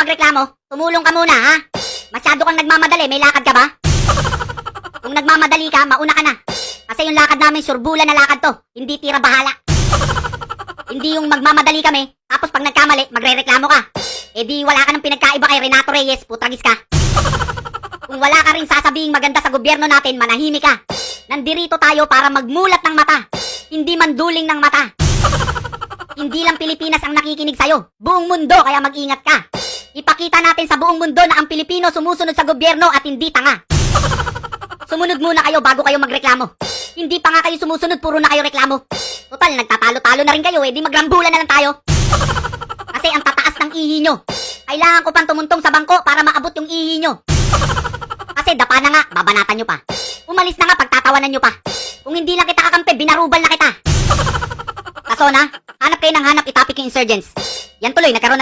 magreklamo, tumulong ka muna, ha? Masyado kang nagmamadali, may lakad ka ba? Kung nagmamadali ka, mauna ka na. Kasi yung lakad namin, surbulan na lakad to. Hindi tira bahala. Hindi yung magmamadali kami, tapos pag nagkamali, magrereklamo ka. Eh di wala ka ng pinagkaiba kay Renato Reyes, putragis ka. Kung wala ka rin sasabing maganda sa gobyerno natin, manahimik ka. Nandirito tayo para magmulat ng mata, hindi manduling ng mata. Hindi lang Pilipinas ang nakikinig sa'yo, buong mundo, kaya mag-ingat ka. Ipakita natin sa buong mundo na ang Pilipino sumusunod sa gobyerno at hindi tanga. Sumunod muna kayo bago kayo magreklamo. Hindi pa nga kayo sumusunod, puro na kayo reklamo. Total, nagtatalo-talo na rin kayo, di magrambulan na lang tayo. Kasi ang tataas ng ihi nyo. Kailangan ko pang tumuntong sa bangko para maabot yung ihi nyo. Kasi dapa na nga, babanatan nyo pa. Umalis na nga, pagtatawanan nyo pa. Kung hindi lang kita kakampi, binarubal na kita. Kaso na, hanap kayo ng hanap, itapik yung insurgents. Yan tuloy, nagkaroon ng